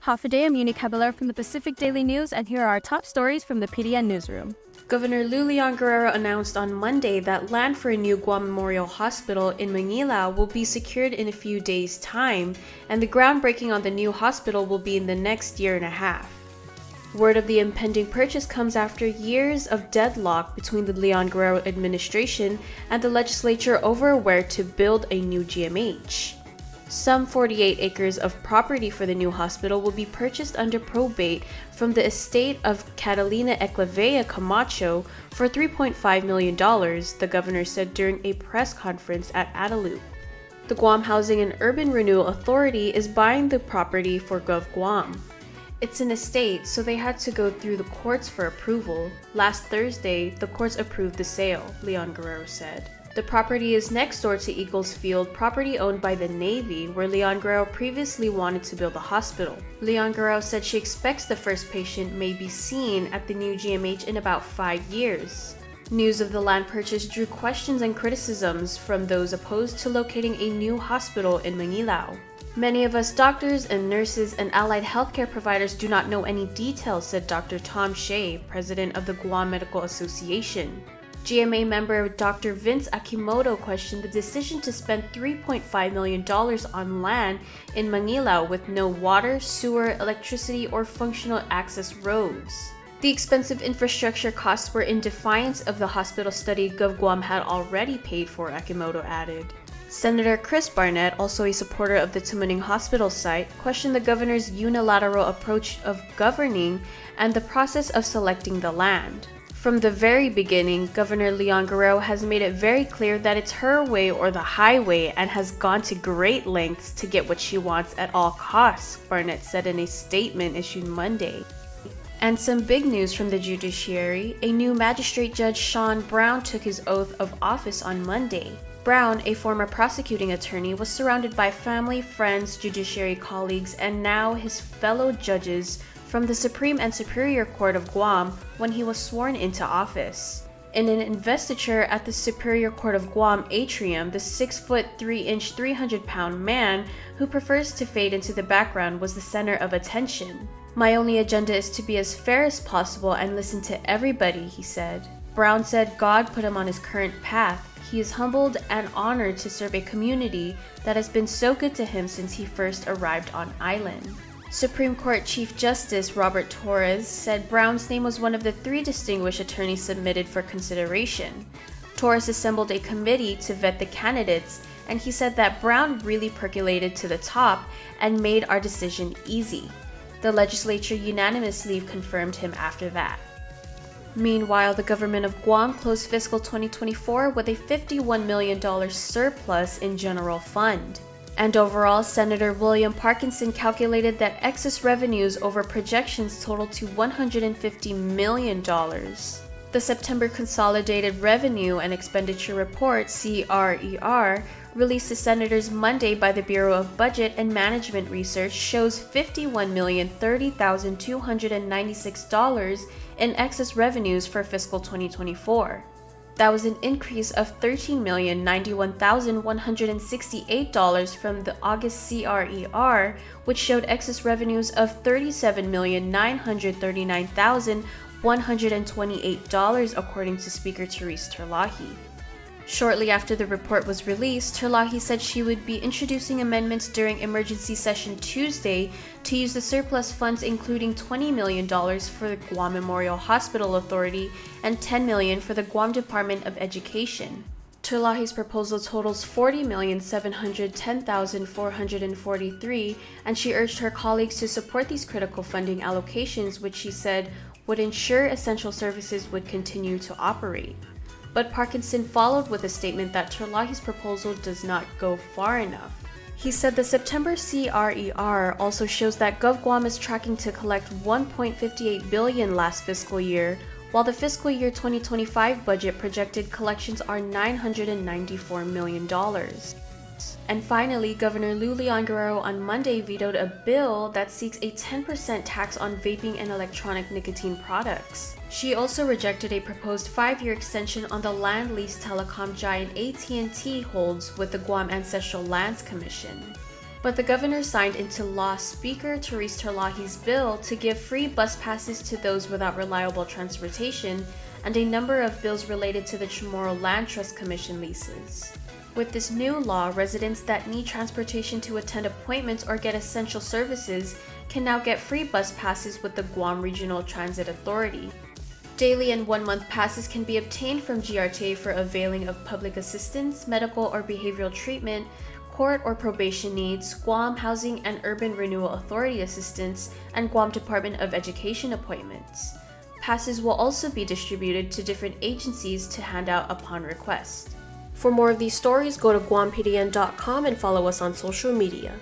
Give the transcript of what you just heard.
Hafa I'm Uni Caballero from the Pacific Daily News, and here are our top stories from the PDN newsroom. Governor Leon Guerrero announced on Monday that land for a new Guam Memorial Hospital in Mangilao will be secured in a few days' time, and the groundbreaking on the new hospital will be in the next year and a half. Word of the impending purchase comes after years of deadlock between the Leon Guerrero administration and the legislature over where to build a new GMH. Some 48 acres of property for the new hospital will be purchased under probate from the estate of Catalina Eclavea Camacho for $3.5 million, the governor said during a press conference at Adaloop. The Guam Housing and Urban Renewal Authority is buying the property for GovGuam. It's an estate, so they had to go through the courts for approval. Last Thursday, the courts approved the sale, Leon Guerrero said. The property is next door to Eagles Field, property owned by the Navy, where Leon Guerrero previously wanted to build a hospital. Leon Guerrero said she expects the first patient may be seen at the new GMH in about 5 years. News of the land purchase drew questions and criticisms from those opposed to locating a new hospital in Mangilao. Many of us doctors and nurses and allied healthcare providers do not know any details, said Dr. Tom Shea, president of the Guam Medical Association. GMA member Dr. Vince Akimoto questioned the decision to spend $3.5 million on land in Mangilao with no water, sewer, electricity, or functional access roads. The expensive infrastructure costs were in defiance of the hospital study GovGuam had already paid for, Akimoto added. Senator Chris Barnett, also a supporter of the Tumuning Hospital site, questioned the governor's unilateral approach of governing and the process of selecting the land. From the very beginning, Governor Leon Guerrero has made it very clear that it's her way or the highway and has gone to great lengths to get what she wants at all costs, Barnett said in a statement issued Monday. And some big news from the Judiciary. A new Magistrate Judge Sean Brown took his oath of office on Monday. Brown, a former prosecuting attorney, was surrounded by family, friends, judiciary colleagues, and now his fellow judges from the Supreme and Superior Court of Guam when he was sworn into office. In an investiture at the Superior Court of Guam atrium, the 6'3" 300-pound man who prefers to fade into the background was the center of attention. "My only agenda is to be as fair as possible and listen to everybody," he said. Brown said God put him on his current path. He is humbled and honored to serve a community that has been so good to him since he first arrived on island. Supreme Court Chief Justice Robert Torres said Brown's name was one of the 3 distinguished attorneys submitted for consideration. Torres assembled a committee to vet the candidates, and he said that Brown really percolated to the top and made our decision easy. The legislature unanimously confirmed him after that. Meanwhile, the government of Guam closed fiscal 2024 with a $51 million surplus in general fund. And overall, Senator William Parkinson calculated that excess revenues over projections totaled to $150 million. The September Consolidated Revenue and Expenditure Report, CRER, released to senators Monday by the Bureau of Budget and Management Research shows $51,030,296 in excess revenues for fiscal 2024. That was an increase of $13,091,168 from the August CRER, which showed excess revenues of $37,939,128, according to Speaker Therese Terlahi. Shortly after the report was released, Terlahi said she would be introducing amendments during emergency session Tuesday to use the surplus funds, including $20 million for the Guam Memorial Hospital Authority and $10 million for the Guam Department of Education. Terlahi's proposal totals $40,710,443, and she urged her colleagues to support these critical funding allocations, which she said would ensure essential services would continue to operate. But Parkinson followed with a statement that Terlahi's proposal does not go far enough. He said the September CRER also shows that GovGuam is tracking to collect $1.58 billion last fiscal year, while the fiscal year 2025 budget projected collections are $994 million. And finally, Governor Leon Guerrero on Monday vetoed a bill that seeks a 10% tax on vaping and electronic nicotine products. She also rejected a proposed 5-year extension on the land lease telecom giant AT&T holds with the Guam Ancestral Lands Commission. But the governor signed into law Speaker Therese Terlahi's bill to give free bus passes to those without reliable transportation, and a number of bills related to the Chamorro Land Trust Commission leases. With this new law, residents that need transportation to attend appointments or get essential services can now get free bus passes with the Guam Regional Transit Authority. Daily and 1-month passes can be obtained from GRTA for availing of public assistance, medical or behavioral treatment, court or probation needs, Guam Housing and Urban Renewal Authority assistance, and Guam Department of Education appointments. Passes will also be distributed to different agencies to hand out upon request. For more of these stories, go to GuamPDN.com and follow us on social media.